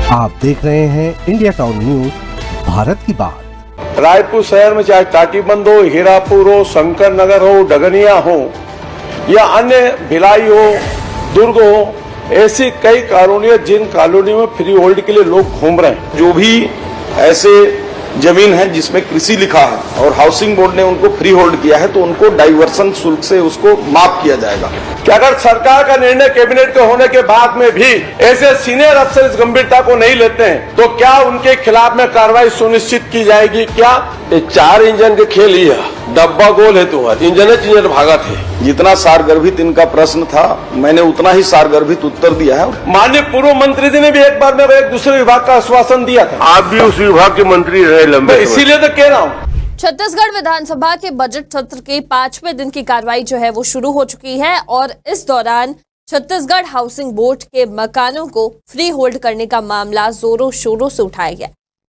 आप देख रहे हैं इंडिया टाउन न्यूज, भारत की बात। रायपुर शहर में चाहे टाटीबंध हो, हीरापुर हो, शंकर नगर हो, डगनिया हो या अन्य भिलाई हो, दुर्ग हो, ऐसी कई कॉलोनियां जिन कॉलोनियों में फ्री होल्ड के लिए लोग घूम रहे हैं। जो भी ऐसे जमीन है जिसमें कृषि लिखा है और हाउसिंग बोर्ड ने उनको फ्री होल्ड किया है तो उनको डाइवर्सन शुल्क से उसको माफ किया जाएगा। कि अगर सरकार का निर्णय कैबिनेट के होने के बाद में भी ऐसे सीनियर अफसर इस गंभीरता को नहीं लेते हैं तो क्या उनके खिलाफ में कार्रवाई सुनिश्चित की जाएगी? क्या ये 4 इंजन के खेल ही है, डब्बा गोल है तो इंजन भागा थे। जितना सारगर्भित इनका प्रश्न था मैंने उतना ही सारगर्भित उत्तर दिया है। माननीय पूर्व मंत्री जी ने भी एक बार में एक दूसरे विभाग का आश्वासन दिया था। आप भी उस विभाग के मंत्री रहे लंबे, इसीलिए तो कह रहा हूँ। छत्तीसगढ़ विधानसभा के बजट सत्र के 5वें दिन की कार्रवाई जो है वो शुरू हो चुकी है और इस दौरान छत्तीसगढ़ हाउसिंग बोर्ड के मकानों को फ्री होल्ड करने का मामला जोरों शोरों से उठाया गया।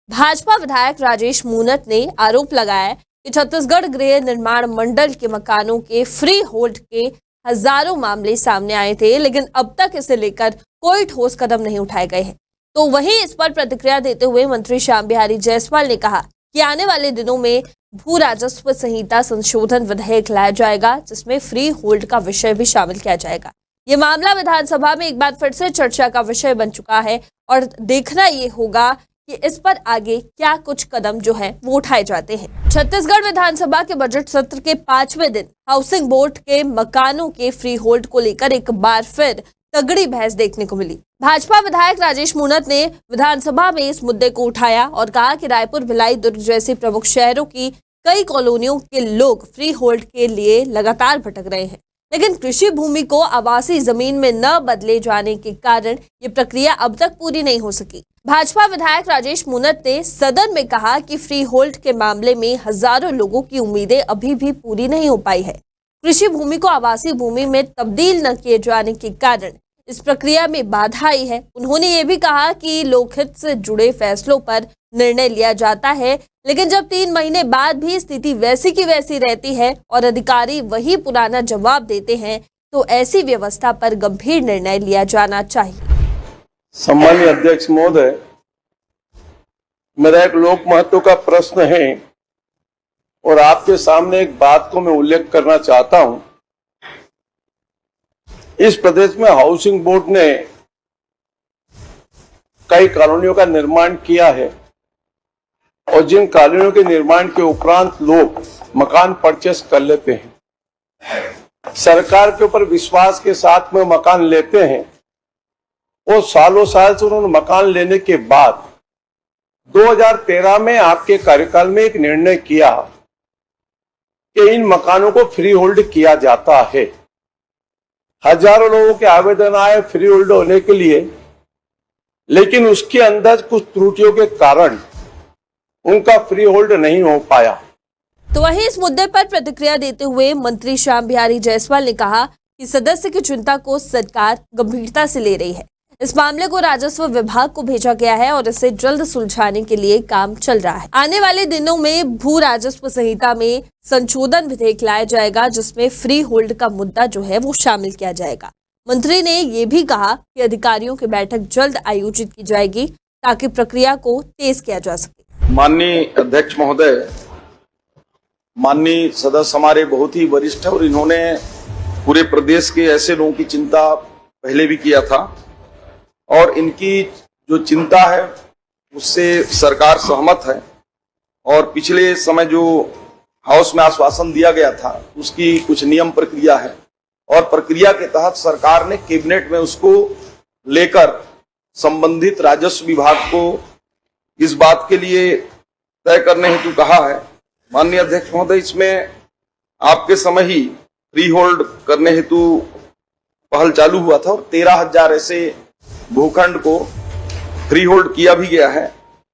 भाजपा विधायक राजेश मूनत ने आरोप लगाया कि छत्तीसगढ़ गृह निर्माण मंडल के मकानों के फ्री होल्ड के हजारों मामले सामने आए थे, लेकिन अब तक इसे लेकर कोई ठोस कदम नहीं उठाए गए हैं। तो वहीं इस पर प्रतिक्रिया देते हुए मंत्री श्याम बिहारी जायसवाल ने कहा कि आने वाले दिनों में भू राजस्व संहिता संशोधन विधेयक लाया जाएगा, जिसमें फ्री होल्ड का विषय भी शामिल किया जाएगा। ये मामला विधानसभा में एक बार फिर से चर्चा का विषय बन चुका है और देखना ये होगा कि इस पर आगे क्या कुछ कदम जो है वो उठाए जाते हैं। छत्तीसगढ़ विधानसभा के बजट सत्र के 5वें दिन हाउसिंग बोर्ड के मकानों के फ्री होल्ड को लेकर एक बार फिर तगड़ी बहस देखने को मिली। भाजपा विधायक राजेश मूनत ने विधानसभा में इस मुद्दे को उठाया और कहा कि रायपुर, भिलाई, दुर्ग जैसे प्रमुख शहरों की कई कॉलोनियों के लोग फ्री होल्ड के लिए लगातार भटक रहे हैं, लेकिन कृषि भूमि को आवासीय जमीन में न बदले जाने के कारण ये प्रक्रिया अब तक पूरी नहीं हो सकी। भाजपा विधायक राजेश मूनत ने सदन में कहा कि फ्री होल्ड के मामले में हजारों लोगों की उम्मीदें अभी भी पूरी नहीं हो पाई है। कृषि भूमि को आवासीय भूमि में तब्दील न किए जाने के कारण इस प्रक्रिया में बाधा आई है। उन्होंने ये भी कहा कि लोकहित से जुड़े फैसलों पर निर्णय लिया जाता है, लेकिन जब 3 महीने बाद भी स्थिति वैसी की वैसी रहती है और अधिकारी वही पुराना जवाब देते हैं तो ऐसी व्यवस्था पर गंभीर निर्णय लिया जाना चाहिए। सम्मानीय अध्यक्ष महोदय, मेरा एक लोक महत्व का प्रश्न है और आपके सामने एक बात को मैं उल्लेख करना चाहता हूं। इस प्रदेश में हाउसिंग बोर्ड ने कई कॉलोनियों का निर्माण किया है और जिन कॉलोनियों के निर्माण के उपरांत लोग मकान परचेस कर लेते हैं, सरकार के ऊपर विश्वास के साथ में मकान लेते हैं और सालों साल से उन्होंने मकान लेने के बाद 2013 में आपके कार्यकाल में एक निर्णय किया कि इन मकानों को फ्री होल्ड किया जाता है। हजारों लोगों के आवेदन आए फ्री होल्ड होने के लिए, लेकिन उसके अंदर कुछ त्रुटियों के कारण उनका फ्री होल्ड नहीं हो पाया। तो वहीं इस मुद्दे पर प्रतिक्रिया देते हुए मंत्री श्याम बिहारी जायसवाल ने कहा कि सदस्य की चिंता को सरकार गंभीरता से ले रही है। इस मामले को राजस्व विभाग को भेजा गया है और इसे जल्द सुलझाने के लिए काम चल रहा है। आने वाले दिनों में भू राजस्व संहिता में संशोधन विधेयक लाया जाएगा, जिसमें फ्री होल्ड का मुद्दा जो है वो शामिल किया जाएगा। मंत्री ने ये भी कहा कि अधिकारियों की बैठक जल्द आयोजित की जाएगी ताकि प्रक्रिया को तेज किया जा सके। माननीय अध्यक्ष महोदय, माननीय सदस्य हमारे बहुत ही वरिष्ठ है और इन्होंने पूरे प्रदेश के ऐसे लोगों की चिंता पहले भी किया था और इनकी जो चिंता है उससे सरकार सहमत है और पिछले समय जो हाउस में आश्वासन दिया गया था उसकी कुछ नियम प्रक्रिया है और प्रक्रिया के तहत सरकार ने कैबिनेट में उसको लेकर संबंधित राजस्व विभाग को इस बात के लिए तय करने हेतु कहा है। माननीय अध्यक्ष महोदय, इसमें आपके समय ही फ्री होल्ड करने हेतु पहल चालू हुआ था और 13,000 ऐसे भूखंड को फ्री होल्ड किया भी गया है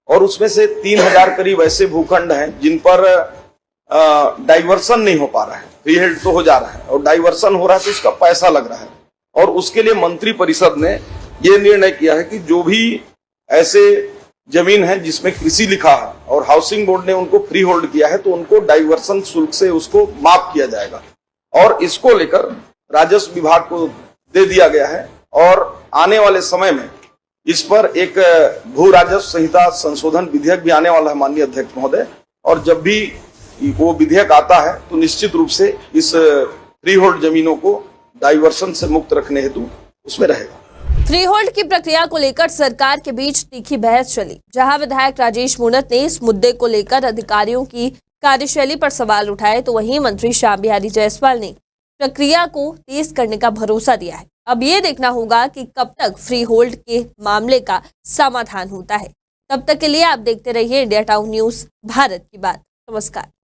और उसमें से 3,000 करीब ऐसे भूखंड हैं जिन पर डाइवर्सन नहीं हो पा रहा है। फ्री होल्ड तो हो जा रहा है और डाइवर्सन हो रहा है तो उसका पैसा लग रहा है और उसके लिए मंत्री परिषद ने यह निर्णय किया है कि जो भी ऐसे जमीन है जिसमें कृषि लिखा है और हाउसिंग बोर्ड ने उनको फ्री होल्ड किया है तो उनको डाइवर्सन शुल्क से उसको माफ किया जाएगा और इसको लेकर राजस्व विभाग को दे दिया गया है और आने वाले समय में इस पर एक भू राजस्व संहिता संशोधन विधेयक भी आने वाला है माननीय अध्यक्ष महोदय। और जब भी वो विधेयक आता है तो निश्चित रूप से इस फ्री होल्ड जमीनों को डाइवर्सन से मुक्त रखने हेतु उसमें रहेगा। फ्री होल्ड की प्रक्रिया को लेकर सरकार के बीच तीखी बहस चली, जहां विधायक राजेश मूणत ने इस मुद्दे को लेकर अधिकारियों की कार्यशैली पर सवाल उठाए, तो वहीं मंत्री श्याम बिहारी जायसवाल ने प्रक्रिया को तेज करने का भरोसा दिया है। अब ये देखना होगा कि कब तक फ्री होल्ड के मामले का समाधान होता है। तब तक के लिए आप देखते रहिए इंडिया टाउन न्यूज, भारत की बात। नमस्कार।